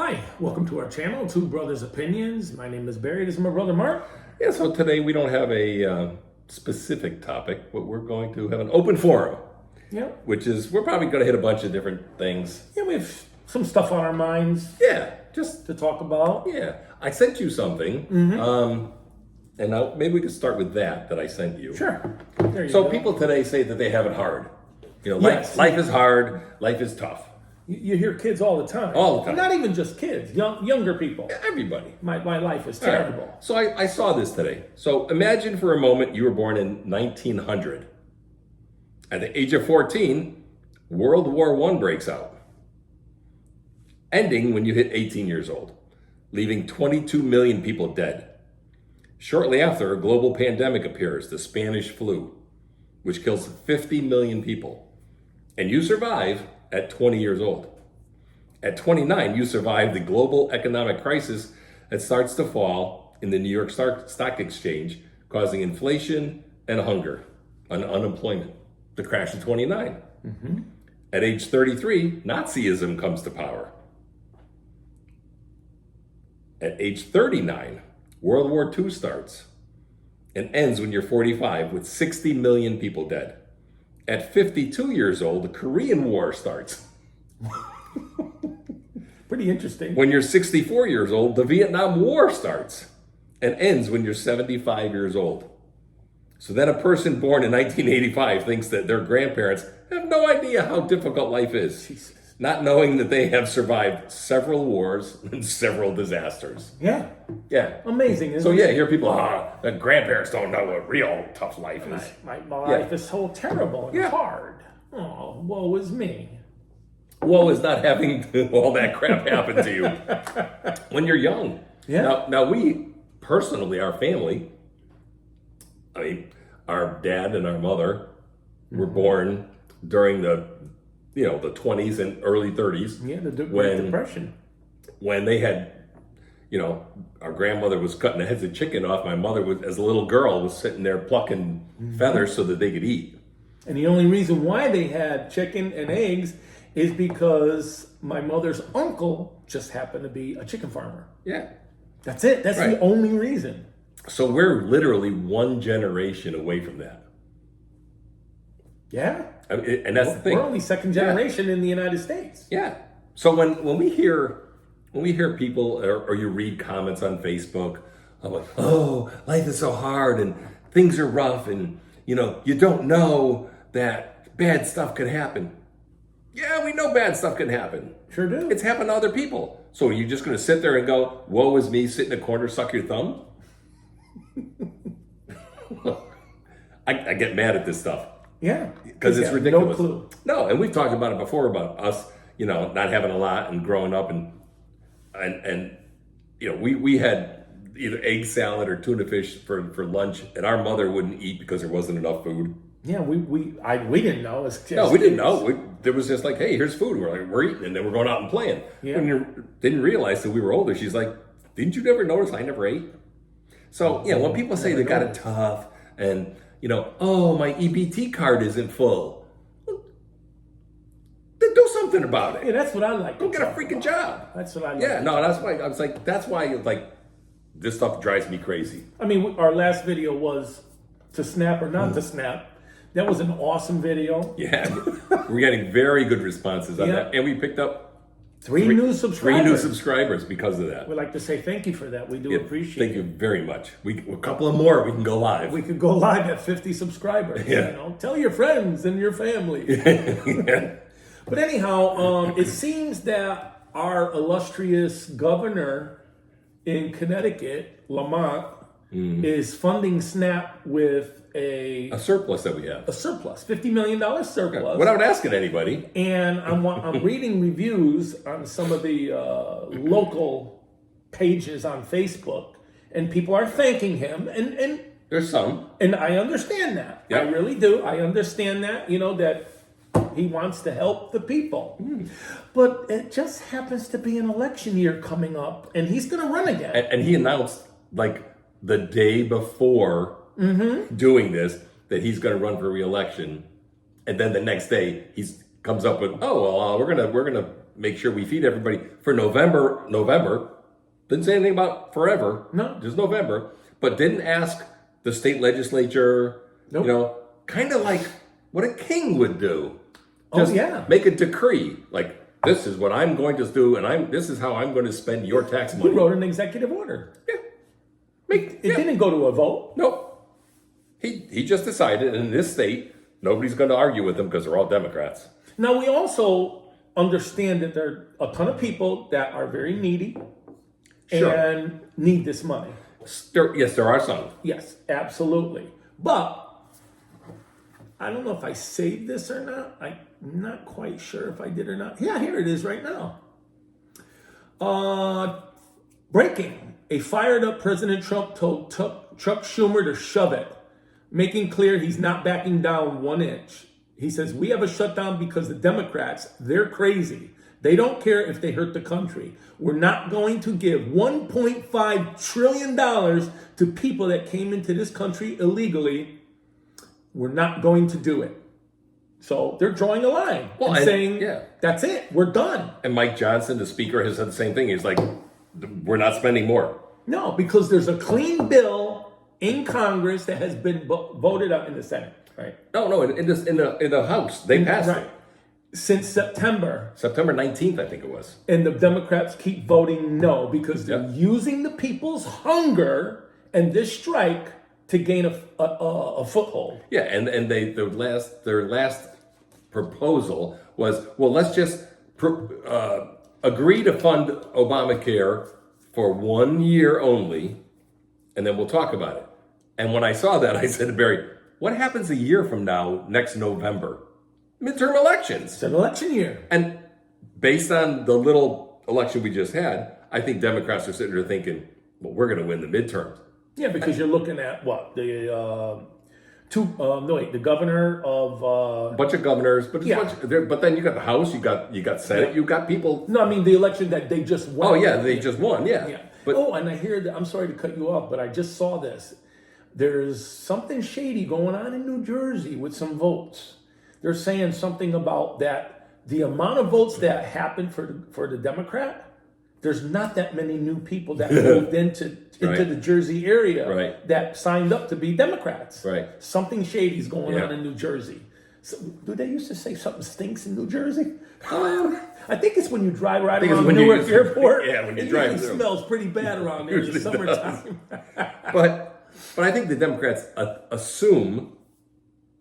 Hi, welcome to our channel, Two Brothers Opinions. My name is Barry, this is my brother Mark. Yeah, so today we don't have a specific topic, but we're going to have an open forum. Yeah. Which is, we're probably going to hit a bunch of different things. Yeah, we have some stuff on our minds. Yeah, just to talk about. Yeah, I sent you something, and now maybe we could start with that I sent you. Sure. There you So go. people today say that they have it hard. You know, Yes. life is hard, life is tough. You hear kids all the time. All the time. Not even just kids, younger people. Everybody. My life is All right. terrible. So I saw this today. So imagine for a moment you were born in 1900. At the age of 14, World War I breaks out, ending when you hit 18 years old, leaving 22 million people dead. Shortly after, a global pandemic appears, the Spanish flu, which kills 50 million people. And you survive at 20 years old. At 29, you survive the global economic crisis that starts to fall in the New York Stock Exchange, causing inflation and hunger and unemployment. The crash of 29. At age 33, Nazism comes to power. At age 39, World War II starts and ends when you're 45 with 60 million people dead. At 52 years old, the Korean War starts. Pretty interesting. When you're 64 years old, the Vietnam War starts and ends when you're 75 years old. So then a person born in 1985 thinks that their grandparents have no idea how difficult life is. Jesus. Not knowing that they have survived several wars and several disasters. Yeah. Yeah. Amazing, isn't So it? yeah, hear people, that grandparents don't know what real tough life is. My life is so terrible and Yeah. hard. Oh, woe is me. Woe is not having all that crap happen to you when you're young. Yeah. Now we, personally, our family, I mean, our dad and our mother were born during the 20s and early 30s. Yeah, the Great Depression. When they had, our grandmother was cutting the heads of chicken off. My mother was, as a little girl, was sitting there plucking feathers so that they could eat. And the only reason why they had chicken and eggs is because my mother's uncle just happened to be a chicken farmer. Yeah. That's it. That's Right. the only reason. So we're literally one generation away from that. Yeah. I mean, and that's the thing. We're only second generation in the United States. Yeah. So when we hear people or you read comments on Facebook, I'm like, oh, life is so hard and things are rough and you don't know that bad stuff can happen. Yeah, we know bad stuff can happen. Sure do. It's happened to other people. So are you just going to sit there and go, woe is me, sit in a corner, suck your thumb? I get mad at this stuff. Yeah. Because it's ridiculous. No clue. No, and we've talked about it before about us, not having a lot and growing up and we had either egg salad or tuna fish for lunch, and our mother wouldn't eat because there wasn't enough food. Yeah, we didn't know. No, we didn't know. There was just like, hey, here's food. We're eating, and then we're going out and playing. Yeah. When you didn't realize that we were older, she's like, didn't you never notice I never ate? So when people say they got it tough and oh, my EBT card isn't full, then do something about it. Yeah, that's what I like. Go get a freaking job. That's what I like. Yeah, no, that's why I was like, that's why this stuff drives me crazy. I mean, our last video was to snap or not to snap. That was an awesome video. Yeah, we're getting very good responses on Yeah. that, and we picked up Three new subscribers because of that. We'd like to say thank you for that. We do appreciate Thank you very much. A couple of more, we can go live. We could go live at 50 subscribers. Yeah. Tell your friends and your family. Yeah. But anyhow, it seems that our illustrious governor in Connecticut, Lamont, is funding SNAP with a surplus that we have. A surplus, $50 million surplus. Without asking anybody. And I'm reading reviews on some of the local pages on Facebook, and people are thanking him. And there's some. And I understand that. Yep. I really do. I understand that, that he wants to help the people. But it just happens to be an election year coming up, and he's going to run again. And he announced, the day before doing this, that he's going to run for re-election. And then the next day, he comes up with, we're gonna make sure we feed everybody for November. Didn't say anything about forever. No. Just November. But didn't ask the state legislature, Nope. kind of like what a king would do. Oh, Just yeah. make a decree. Like, this is what I'm going to do, and this is how I'm going to spend your tax He money. wrote an executive order. Yeah. It didn't go to a vote. Nope. He just decided, in this state, nobody's going to argue with him because they're all Democrats. Now, we also understand that there are a ton of people that are very needy Sure. and need this money. Yes, there are some. Yes, absolutely. But I don't know if I saved this or not. I'm not quite sure if I did or not. Yeah, here it is right now. Breaking. A fired up President Trump told Chuck Schumer to shove it, making clear he's not backing down 1 inch. He says, we have a shutdown because the Democrats, they're crazy. They don't care if they hurt the country. We're not going to give $1.5 trillion to people that came into this country illegally. We're not going to do it. So they're drawing a line and saying, that's it, we're done. And Mike Johnson, the speaker, has said the same thing. He's like, we're not spending more. No, because there's a clean bill in Congress that has been voted up in the Senate, right? No, in the House, they passed it. Since September. September 19th, I think it was. And the Democrats keep voting no because they're using the people's hunger and this strike to gain a foothold. Yeah, and their last proposal was, well, let's just agree to fund Obamacare for 1 year only, and then we'll talk about it. And when I saw that, I said to Barry, what happens a year from now, next November? Midterm elections. It's an election year. And based on the little election we just had, I think Democrats are sitting there thinking, well, we're going to win the midterms. Yeah, because you're looking at what? The governor of a bunch of governors, but but then you got the House, you got Senate, you got people. No, I mean the election that they just won. Oh yeah, they just won. Yeah. But and I hear that. I'm sorry to cut you off, but I just saw this. There's something shady going on in New Jersey with some votes. They're saying something about that the amount of votes that happened for the Democrat. There's not that many new people that moved into the Jersey area that signed up to be Democrats. Right. Something shady's going on in New Jersey. So, do they used to say something stinks in New Jersey? I think it's when you drive right around Newark Airport. Yeah, when you drive through. It smells pretty bad around there in the summertime. But I think the Democrats assume,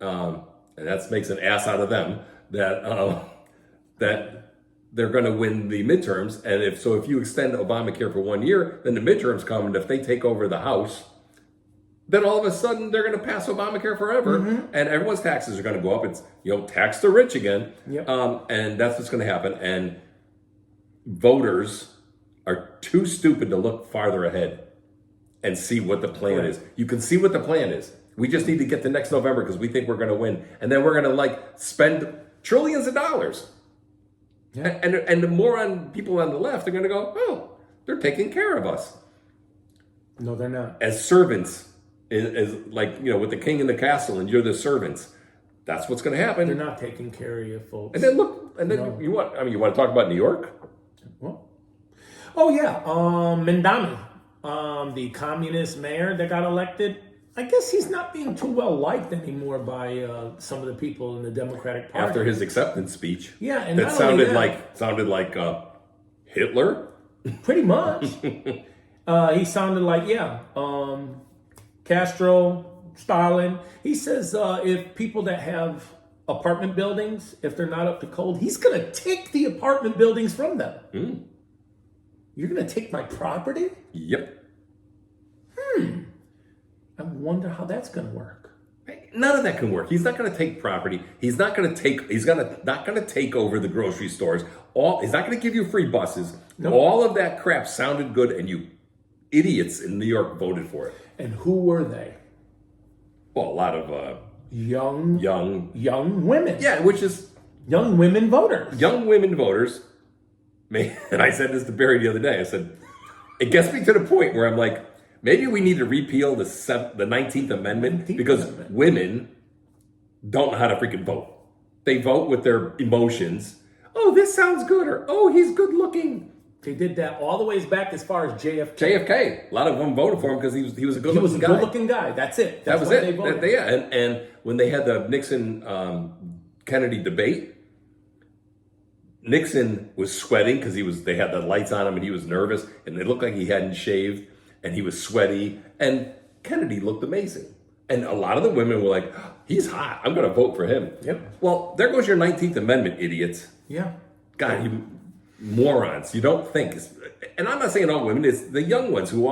and that makes an ass out of them, that they're going to win the midterms, and if you extend Obamacare for 1 year, then the midterms come, and if they take over the House, then all of a sudden they're going to pass Obamacare forever, and everyone's taxes are going to go up. It's tax the rich again, and that's what's going to happen. And voters are too stupid to look farther ahead and see what the plan is. You can see what the plan is. We just need to get to next November because we think we're going to win, and then we're going to spend trillions of dollars. Yeah. And the moron people on the left are going to go, oh, they're taking care of us. No, they're not. As servants, as with the king in the castle, and you're the servants. That's what's going to happen. They're not taking care of you, folks. And then you want to talk about New York? What? Oh yeah, Mandami, the communist mayor that got elected. I guess he's not being too well liked anymore by some of the people in the Democratic Party. After his acceptance speech. Yeah, and that sounded like Hitler. Pretty much. He sounded like Castro, Stalin. He says if people that have apartment buildings, if they're not up to code, he's going to take the apartment buildings from them. Mm. You're going to take my property? Yep. I wonder how that's going to work. None of that can work. He's not going to take property. He's not going to take over the grocery stores. He's not going to give you free buses. Nope. All of that crap sounded good, and you idiots in New York voted for it. And who were they? Well, a lot of young women. Yeah, which is young women voters. Young women voters. Man, and I said this to Barry the other day. I said, it gets me to the point where I'm like, maybe we need to repeal the 19th Amendment because women don't know how to freaking vote. They vote with their emotions. oh, this sounds good, or oh, he's good looking. They did that all the ways back as far as JFK. JFK. A lot of them voted for him because he was a good He was looking a guy. good-looking guy. That's it. That That's was why it. they voted. And when they had the Nixon Kennedy debate, Nixon was sweating because they had the lights on him and he was nervous and it looked like he hadn't shaved and he was sweaty, and Kennedy looked amazing. And a lot of the women were like, oh, he's hot. I'm going to vote for him. Yep. Well, there goes your 19th Amendment, idiots. Yeah. God, you morons. You don't think. And I'm not saying all women, it's the young ones who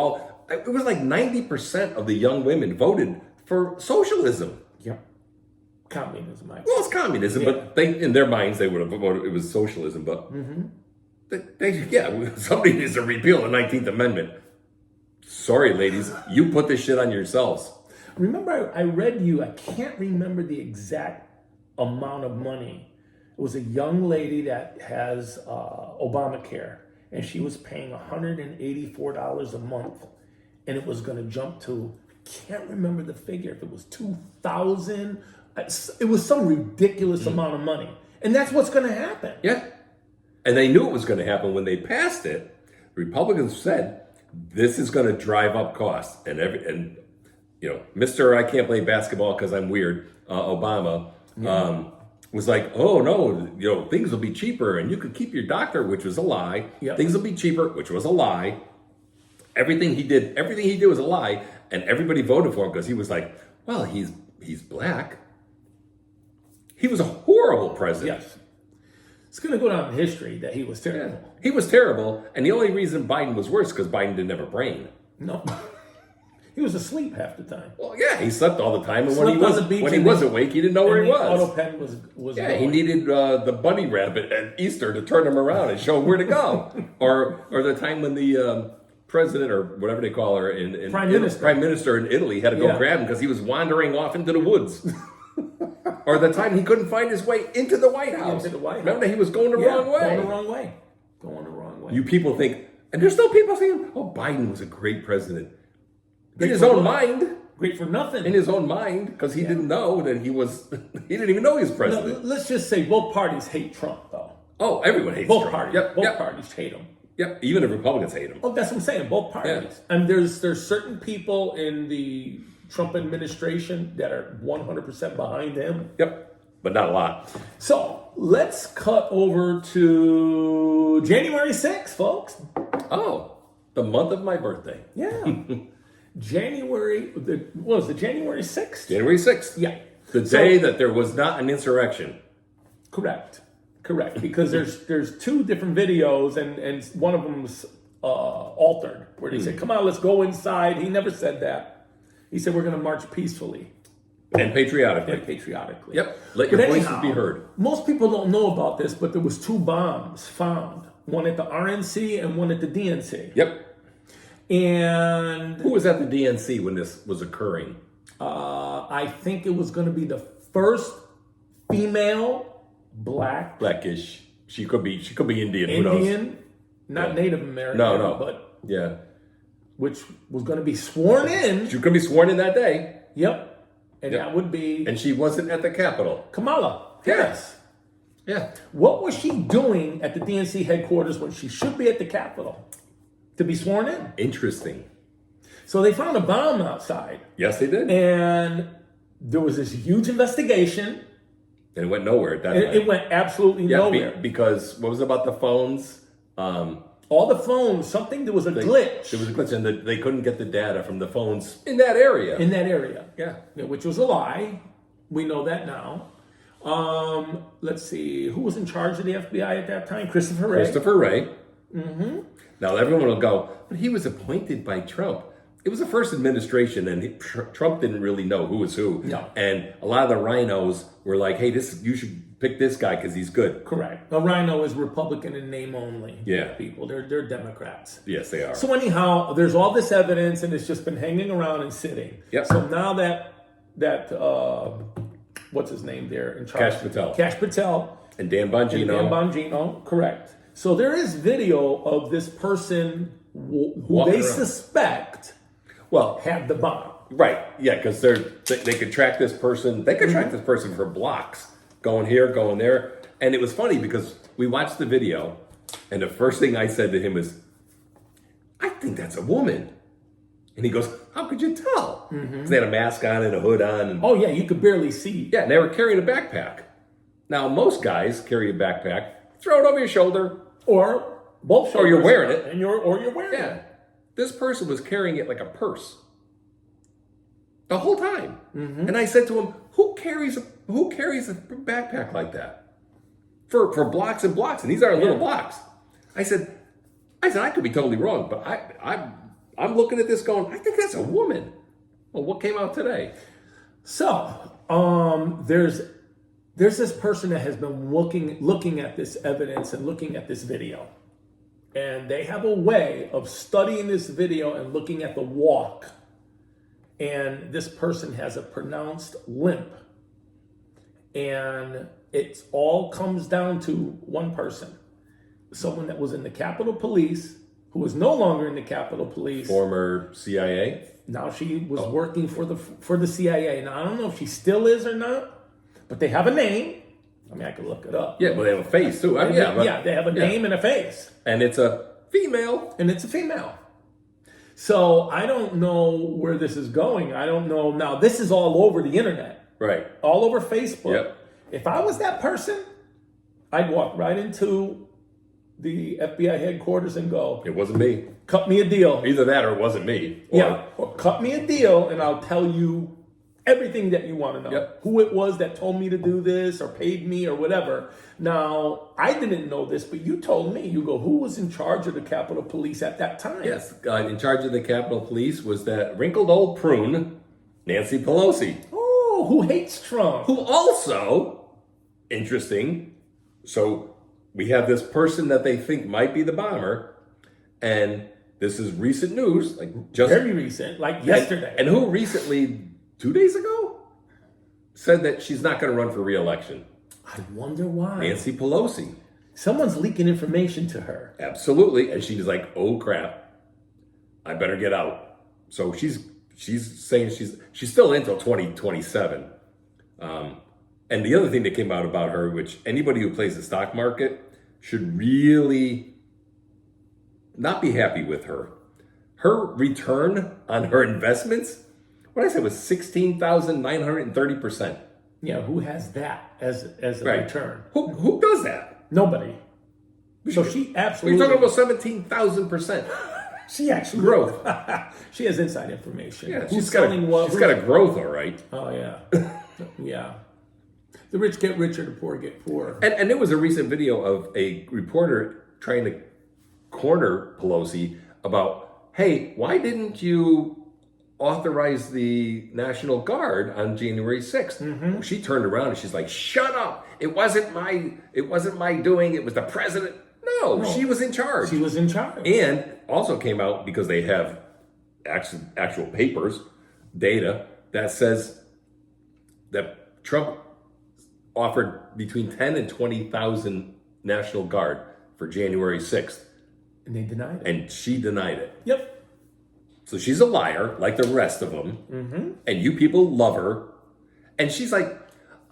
it was like 90% of the young women voted for socialism. Yep. Communism. Well, it's communism, but in their minds, they would have voted it was socialism. But somebody needs to repeal the 19th Amendment. Sorry, ladies, you put this shit on yourselves. Remember, I read you, I can't remember the exact amount of money. It was a young lady that has Obamacare, and she was paying $184 a month, and it was going to jump to, I can't remember the figure, if it was $2,000. It was some ridiculous amount of money. And that's what's going to happen. Yeah. And they knew it was going to happen when they passed it. The Republicans said, this is going to drive up costs. And Mr. I can't play basketball because I'm weird, Obama, was like, oh no, things will be cheaper and you could keep your doctor, which was a lie. Yep. Things will be cheaper, which was a lie. Everything he did was a lie. And everybody voted for him because he was like, well, he's black. He was a horrible president. Yes. It's going to go down in history that he was terrible. Yeah. He was terrible. And the only reason Biden was worse because Biden didn't have a brain. No. He was asleep half the time. Well, yeah, he slept all the time. And Slept when he was awake, he didn't know where he was. The auto pen was Yeah, going. he needed the bunny rabbit at Easter to turn him around and show him where to go. or the time when the president, or whatever they call her, Prime Minister in Italy had to go grab him because he was wandering off into the woods. Or the time he couldn't find his way into the White House. Into the White House. Remember, he was going the wrong way. Going the wrong way. Going the wrong way. You people think, and there's still people saying, oh, Biden was a great president. In his own mind. Great for nothing. In his own mind, because he didn't know that he didn't even know he was president. No, let's just say both parties hate Trump, though. Oh, everyone hates both Trump. parties. Yep, both parties hate him. Yep, even the Republicans hate him. Oh, that's what I'm saying. Both parties. Yeah. And there's certain people in the Trump administration that are 100% behind him. Yep, but not a lot. So let's cut over to January 6th, folks. Oh, the month of my birthday. Yeah. January 6th? January 6th. Yeah. The day that there was not an insurrection. Correct. Because there's two different videos, and one of them was altered, where they said, come on, let's go inside. He never said that. He said, we're going to march peacefully. And patriotically. Yep. Let your voices be heard. Most people don't know about this, but there was two bombs found. One at the RNC and one at the DNC. Yep. And who was at the DNC when this was occurring? I think it was going to be the first female blackish. She could be Indian. Who knows? Not Native American. No. But yeah, which was going to be sworn in. She could be sworn in that day. Yep, and that would be. And she wasn't at the Capitol. Kamala Harris. Yeah. What was she doing at the DNC headquarters when she should be at the Capitol to be sworn in? Interesting. So they found a bomb outside. Yes, they did. And there was this huge investigation. And it went nowhere at that point. It went absolutely nowhere. Because what was it about the phones? All the phones, there was a glitch. There was a glitch, and they couldn't get the data from the phones in that area. Yeah. Which was a lie. We know that now. Let's see. Who was in charge of the FBI at that time? Christopher Wray. Mm-hmm. Now everyone will go, but he was appointed by Trump. It was the first administration, and Trump didn't really know who was who. No. And a lot of the rhinos were like, hey, you should pick this guy because he's good. Correct. A rhino is Republican in name only. Yeah. People. They're Democrats. Yes, they are. So anyhow, there's all this evidence, and it's just been hanging around and sitting. Yep. So now that what's his name there in charge? Kash Patel. And Dan Bongino. Correct. So there is video of this person who they suspect had the bomb. Right. Yeah, because they could track this person. They could track this person for blocks, going here, going there. And it was funny because we watched the video, and the first thing I said to him is, I think that's a woman. And he goes, how could you tell? Because they had a mask on and a hood on. And, Oh, yeah, you could barely see. yeah, and they were carrying a backpack. Now, most guys carry a backpack, throw it over your shoulder. Or both Or you're shoulders, wearing it. and you're wearing Yeah. it. This person was carrying it like a purse. The whole time. And I said to him, who carries a backpack like that? For blocks and blocks. And these aren't little blocks. I said, I could be totally wrong, but I'm looking at this going, I think that's a woman. Well, what came out today? So, there's this person that has been looking at this evidence and looking at this video. And they have a way of studying this video and looking at the walk. And this person has a pronounced limp. And it all comes down to one person. Someone that was in the Capitol Police, who is no longer in the Capitol Police. Former CIA? Now she was working for the CIA. Now I don't know if she still is or not, but they have a name. I mean, I could look it up. Yeah, but they have a face too. They have a name and a face. And it's a female. And it's a female. So I don't know where this is going. I don't know. Now, this is all over the internet. Right. All over Facebook. Yep. If I was that person, I'd walk right into the FBI headquarters and go, It wasn't me. cut me a deal. Either that or it wasn't me. Or cut me a deal and I'll tell you everything that you want to know. Yep. Who it was that told me to do this or paid me or whatever. Now, I didn't know this, but you told me. You go, who was in charge of the Capitol Police at that time? Yes, in charge of the Capitol Police was that wrinkled old prune, Nancy Pelosi. Oh, who hates Trump? Who also, interesting, so we have this person that they think might be the bomber, and this is recent news, like just Very recent, like yesterday. And who recently, 2 days ago, said that she's not going to run for re-election. I wonder why. Nancy Pelosi. Someone's leaking information to her. Absolutely, and she's like, "Oh crap, I better get out." So she's saying she's still in until 2027. And the other thing that came out about her, which anybody who plays the stock market should really not be happy with her. Her return on her investments, what I said was 16,930%. Yeah, who has that as a Right. return? Who does that? Nobody. So she absolutely. You're talking about 17,000%. She actually growth. She has inside information. Yeah, Who's she's got selling what? a growth, all right. Oh yeah, yeah. The rich get richer, the poor get poorer. And there was a recent video of a reporter trying to corner Pelosi about, hey, why didn't you authorize the National Guard on January 6th? Well, she turned around and she's like, shut up. It wasn't my doing. It was the president. No, she was in charge. She was in charge. And also came out because they have actual papers, data that says that Trump offered between 10 and 20,000 National Guard for January 6th. And they denied it. And she denied it. Yep. So she's a liar, like the rest of them. And you people love her. And she's like,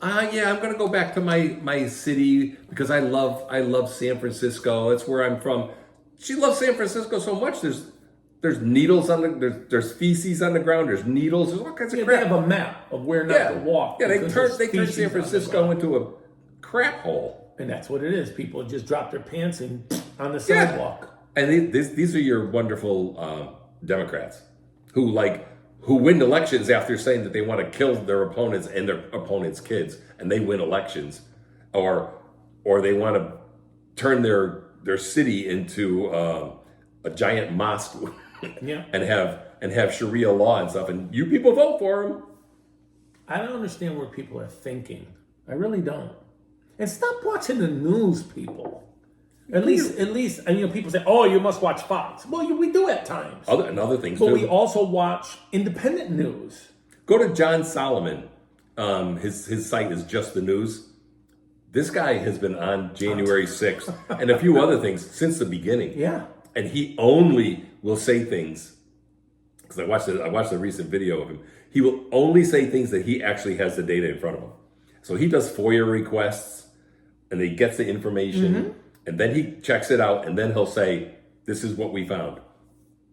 yeah, I'm going to go back to my city because I love San Francisco. That's where I'm from. She loves San Francisco so much. There's needles on there's feces on the ground. There's needles. There's all kinds of crap. They have a map of where not to walk. Yeah, they because turned there's San species Francisco on the ground. into a crap hole. And that's what it is. People just drop their pants on the sidewalk. And these are your wonderful Democrats who win elections after saying that they want to kill their opponents and their opponents' kids, and they win elections, or they want to turn their city into a giant mosque, and have Sharia law and stuff, and you people vote for them. I don't understand where people are thinking. I really don't. And stop watching the news, people. At least, and people say, "Oh, you must watch Fox." Well, we do at times. Other things But too. we also watch independent news. Go to John Solomon. His site is Just the News. This guy has been on January 6th and a few other things since the beginning. Yeah. And he only will say things, because I watched the recent video of him. He will only say things that he actually has the data in front of him. So he does FOIA requests. and he gets the information, and then he checks it out, and then he'll say, "This is what we found."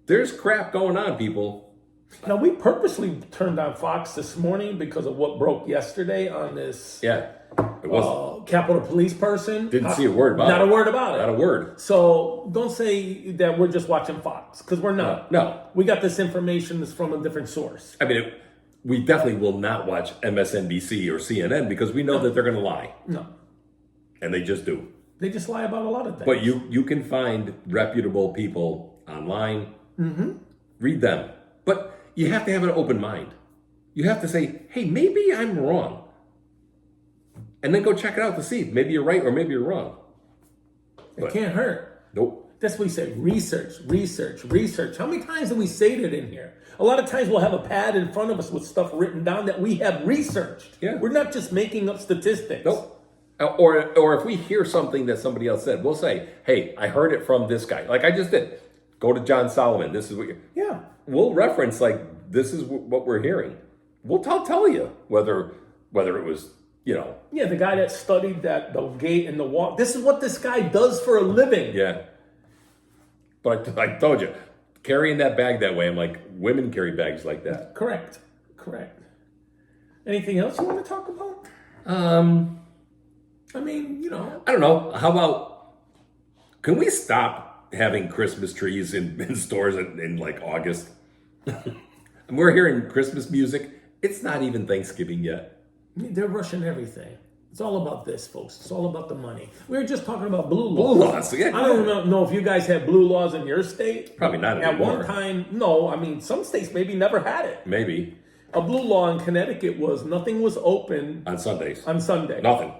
There's crap going on, people. Now, we purposely turned on Fox this morning because of what broke yesterday on this Yeah, it wasn't. Capitol Police person. Didn't see a word about it. Not a word about it. Not a word. So don't say that we're just watching Fox, because we're not. No. We got this information that's from a different source. I mean, we definitely will not watch MSNBC or CNN because we know that they're going to lie. No. And they just do. They just lie about a lot of things. But you can find reputable people online. Read them. But you have to have an open mind. You have to say, hey, maybe I'm wrong. And then go check it out to see. Maybe you're right or maybe you're wrong. It can't hurt. Nope. That's what we say. Research, research, research. How many times do we say that in here? A lot of times we'll have a pad in front of us with stuff written down that we have researched. Yeah. We're not just making up statistics. Nope. Or if we hear something that somebody else said, we'll say, hey, I heard it from this guy. Like I just did. Go to John Solomon. This is what Yeah. we'll reference, like, this is what we're hearing. We'll tell you whether it was, Yeah, the guy that studied that, the gate and the wall. This is what this guy does for a living. Yeah. But I told you, carrying that bag that way, I'm like, women carry bags like that. Correct. Anything else you want to talk about? I mean, I don't know. How about, can we stop having Christmas trees in stores in like August? And we're hearing Christmas music. It's not even Thanksgiving yet. They're rushing everything. It's all about this, folks. It's all about the money. We were just talking about blue Blue laws. laws. Yeah, I don't know if you guys had blue laws in your state. Probably not At anymore. one time, no. I mean, some states maybe never had it. Maybe. A blue law in Connecticut was nothing was open On Sundays. on Sunday. Nothing.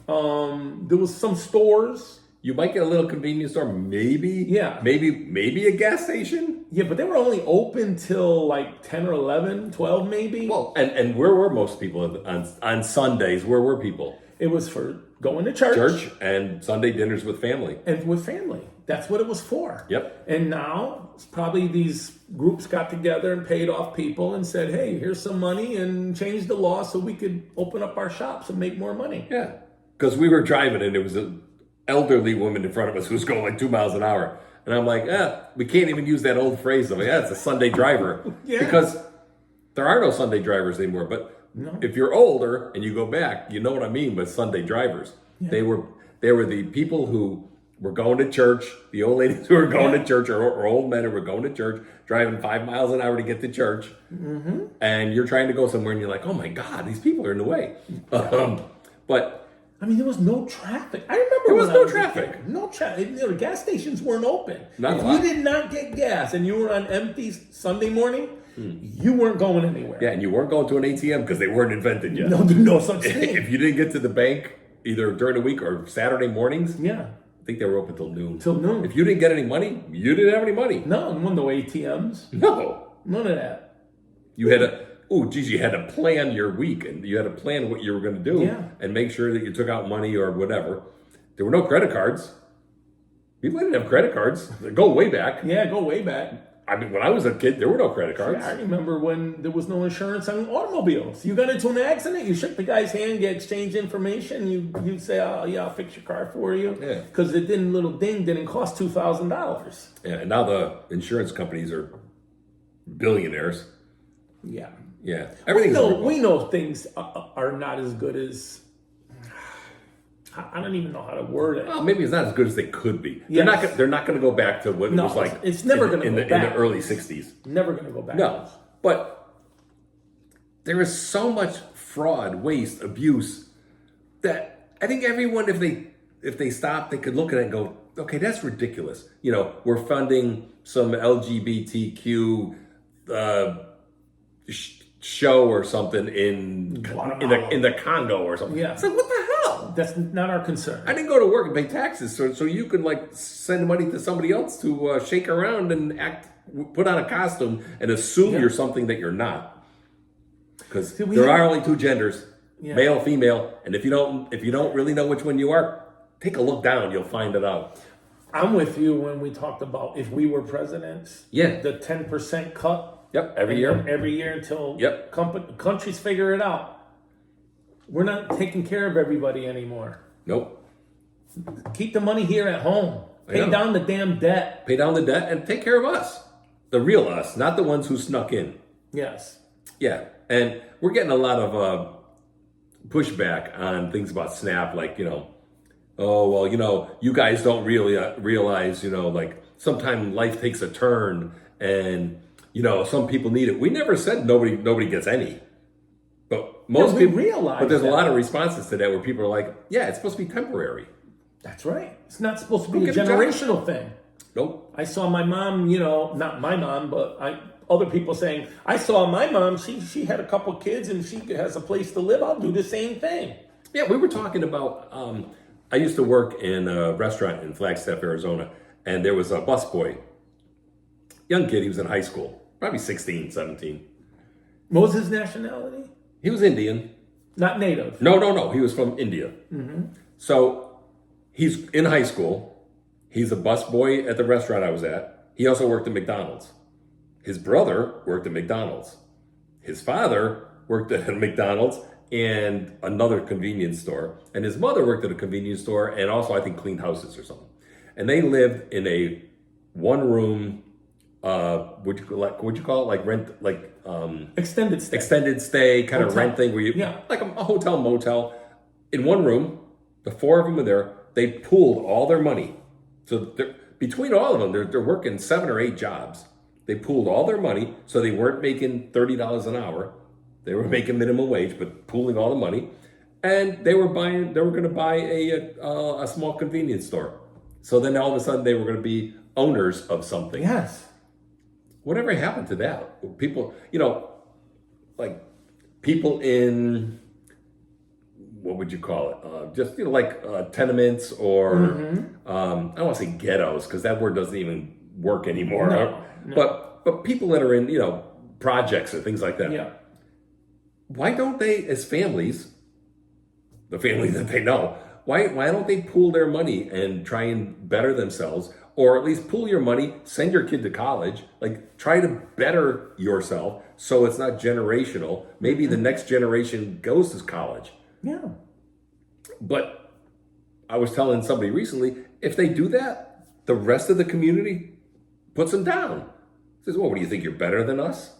There was some stores. You might get a little convenience store, maybe. Yeah. Maybe a gas station. Yeah, but they were only open till like 10 or 11, 12 maybe. Well, and where were most people on Sundays? Where were people? It was for going to church. Church and Sunday dinners with family. And with family. That's what it was for. Yep. And now, it's probably these groups got together and paid off people and said, hey, here's some money, and changed the law so we could open up our shops and make more money. Yeah. Because we were driving and there was an elderly woman in front of us who was going like 2 miles an hour. And I'm like, we can't even use that old phrase of, it's a Sunday driver. Yeah. Because there are no Sunday drivers anymore. But if you're older and you go back, you know what I mean with Sunday drivers. Yeah. They were the people who were going to church, the old ladies who were going to church, or old men who were going to church, driving 5 miles an hour to get to church. And you're trying to go somewhere and you're like, oh my God, these people are in the way. But I mean, there was no traffic. I remember there was no traffic. No traffic. The gas stations weren't open. Not if a lot. you did not get gas and you were on empty Sunday morning, you weren't going anywhere. Yeah, and you weren't going to an ATM because they weren't invented yet. No such thing. If you didn't get to the bank either during the week or Saturday mornings, yeah, I think they were open till noon. Till noon. If you didn't get any money, you didn't have any money. No ATMs. No. None of that. You had you had to plan your week and you had to plan what you were going to do and make sure that you took out money or whatever. There were no credit cards. People didn't have credit cards. They go way back. Yeah, go way back. I mean, when I was a kid, there were no credit cards. Yeah, I remember when there was no insurance on automobiles. You got into an accident, you shook the guy's hand, you exchange information, you say, oh, yeah, I'll fix your car for you. Yeah. Because the little ding didn't cost $2,000. Yeah, and now the insurance companies are billionaires. Yeah. Yeah. We know things are not as good as... I don't even know how to word it. Well, maybe it's not as good as they could be. Yes. They're not going to go back to what it was like. It's never going to go back in the early '60s. Never going to go back. No, but there is so much fraud, waste, abuse that I think everyone, if they stop, they could look at it and go, okay, that's ridiculous. We're funding some LGBTQ show or something in the Congo or something. Yeah. It's like, what the hell? That's not our concern. I didn't go to work and pay taxes, so you can send money to somebody else to shake around and put on a costume and assume you're something that you're not. Because there are only two genders, male, female, and if you don't really know which one you are, take a look down. You'll find it out. I'm with you when we talked about if we were presidents. Yeah. The 10% cut. Yep. Every year until countries figure it out. We're not taking care of everybody anymore. Nope. Keep the money here at home. I know. Pay down the damn debt. Pay down the debt and take care of us. The real us, not the ones who snuck in. Yes. Yeah. And we're getting a lot of pushback on things about SNAP, like, oh, well, you guys don't really realize, like sometimes life takes a turn and, some people need it. We never said nobody gets any. But most people realize. But there's a lot of responses to that where people are like, yeah, it's supposed to be temporary. That's right. It's not supposed to be a get a generational thing. Nope. I saw my mom, not my mom, but other people saying, I saw my mom, she had a couple kids and she has a place to live. I'll do the same thing. Yeah, we were talking about, I used to work in a restaurant in Flagstaff, Arizona, and there was a busboy, young kid, he was in high school, probably 16, 17. What was his nationality? He was Indian. Not native. No, he was from India. Mm-hmm. So he's in high school. He's a busboy at the restaurant I was at. He also worked at McDonald's. His brother worked at McDonald's. His father worked at a McDonald's and another convenience store. And his mother worked at a convenience store and also, I think, cleaned houses or something. And they lived in a one-room, would you call it, like rent, like extended stay kind of hotel. rent thing where you, like a hotel, motel, in one room. The four of them were there. They pooled all their money. So between all of them, they're working 7 or 8 jobs. They pooled all their money, so they weren't making $30 an hour. They were making minimum wage, but pooling all the money. And they were going to buy a small convenience store. So then all of a sudden they were going to be owners of something. Yes. Whatever happened to that? People, like people in, what would you call it? Just, like tenements or, I don't want to say ghettos because that word doesn't even work anymore. No. But people that are in, projects and things like that. Yeah. Why don't they, as families, the family that they know, why don't they pool their money and try and better themselves, or at least pool your money, send your kid to college, like try to better yourself so it's not generational. Maybe the next generation goes to college. Yeah. But I was telling somebody recently, if they do that, the rest of the community puts them down. Says, well, what do you think? You're better than us?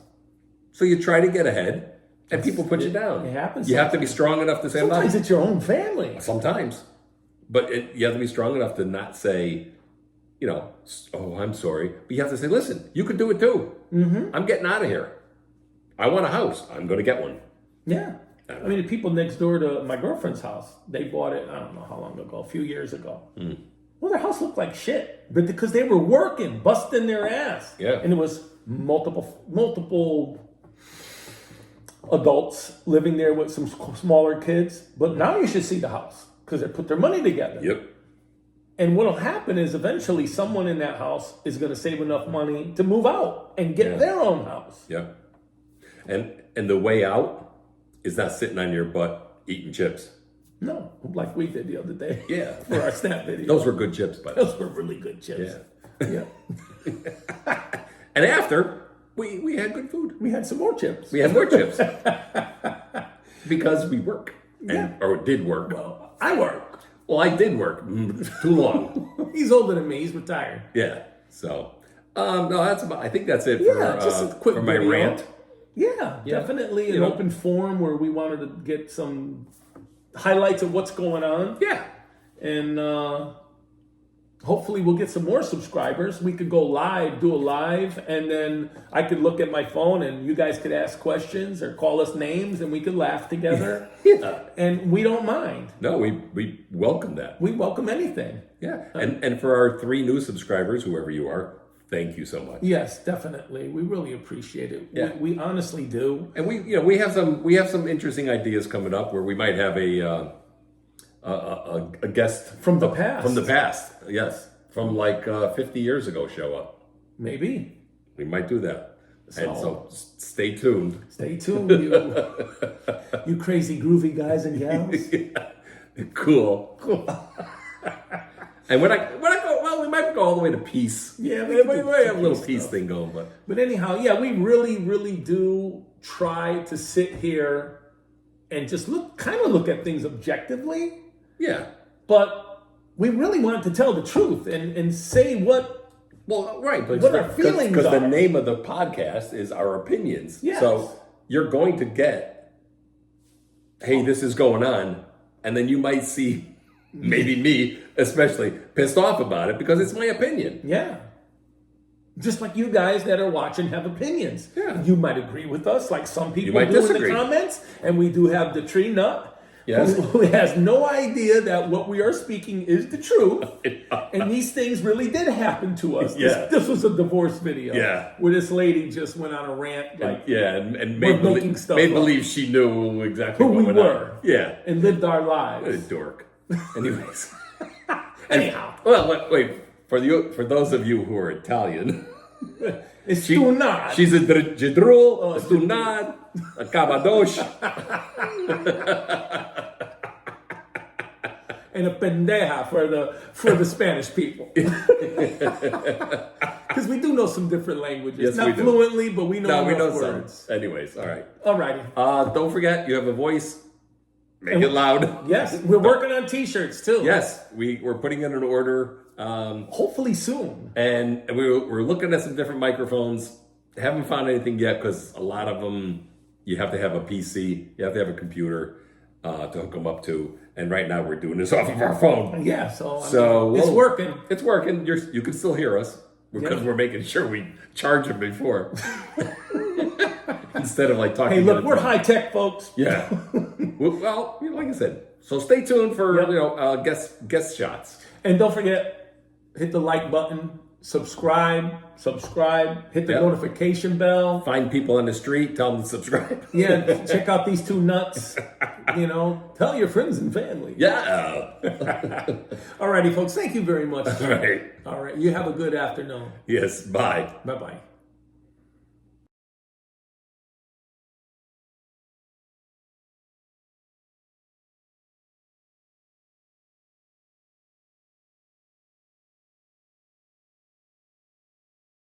So you try to get ahead, and people put you down. It happens. You have to be strong enough to say, sometimes it's your own family. Sometimes. But you have to be strong enough to not say, oh, I'm sorry. But you have to say, listen, you could do it too. Mm-hmm. I'm getting out of here. I want a house. I'm going to get one. Yeah. I mean, the people next door to my girlfriend's house, they bought it, I don't know how long ago, a few years ago. Mm. Well, their house looked like shit, but because they were working, busting their ass. Yeah. And it was multiple adults living there with some smaller kids. But now you should see the house because they put their money together. Yep. And what'll happen is eventually someone in that house is going to save enough money to move out and get their own house. Yep. And the way out is not sitting on your butt eating chips. No, like we did the other day. Yeah. For our Snap video. Those were good chips, by the way. Those were really good chips. Yeah. And after, we had good food. We had some more chips. We had more chips. Because we work. Or did work. Well, I work. Well, I did work. Too long. He's older than me. He's retired. Yeah. So, no, I think that's it just a quick for my video. rant. Yeah, definitely an open forum where we wanted to get some highlights of what's going on. Yeah. And hopefully we'll get some more subscribers. We could go live, do a live, and then I could look at my phone and you guys could ask questions or call us names and we could laugh together. Yeah. And we don't mind. No, we welcome that. We welcome anything. Yeah. And for our 3 new subscribers, whoever you are, thank you so much. Yes, definitely. We really appreciate it. Yeah. We honestly do. And we have some interesting ideas coming up where we might have a guest From the past. From the past, yes. From like 50 years ago show up. Maybe. We might do that. And so stay tuned. Stay tuned, you crazy groovy guys and gals. Cool. And when I go, well, we might go all the way to peace. Yeah, we might have a little peace thing going, but anyhow, yeah, we really, really do try to sit here and just look at things objectively. Yeah. But we really want to tell the truth and say what right, but our feelings because the are. name of the podcast is our opinions. Yes. So you're going to get, hey, this is going on, and then you might see maybe me especially pissed off about it because it's my opinion. Yeah. Just like you guys that are watching have opinions. Yeah. You might agree with us, like some people might do disagree. in the comments, and we do have the tree nut. Yes. Who has no idea that what we are speaking is the truth. And these things really did happen to us. Yeah. This was a divorce video. Yeah. Where this lady just went on a rant like and we're making stuff made up. believe she knew exactly Who what we went on. were. Yeah. And lived our What a lives. dork. Anyways. Anyhow. Well, wait. For those of you who are Italian, It's too not. she's a Jedrul, a Stunad, a Cabadosh. And a pendeja for the Spanish people. Because we do know some different languages. Yes, Not we do. fluently, but we know enough words. some. Anyways, all right. Alrighty. Don't forget, you have a voice. Make it loud. Yes, we're working on t-shirts too. Yes, we're putting in an order. Hopefully soon. And we're looking at some different microphones. Haven't found anything yet because a lot of them, you have to have a PC, you have to have a computer to hook them up to. And right now we're doing this off of our phone. Yeah, so it's we'll- working. It's working. You can still hear us because we're making sure we charge them before. Instead of like talking. Hey, look, to we're high tech, folks. Yeah. Well, like I said, so stay tuned for guest shots. And don't forget, hit the like button, subscribe, hit the notification bell. Find people on the street, tell them to subscribe. Yeah, check out these two nuts. Tell your friends and family. Yeah. Alrighty, folks, thank you very much. All right. All right, you have a good afternoon. Yes. Bye. Bye-bye.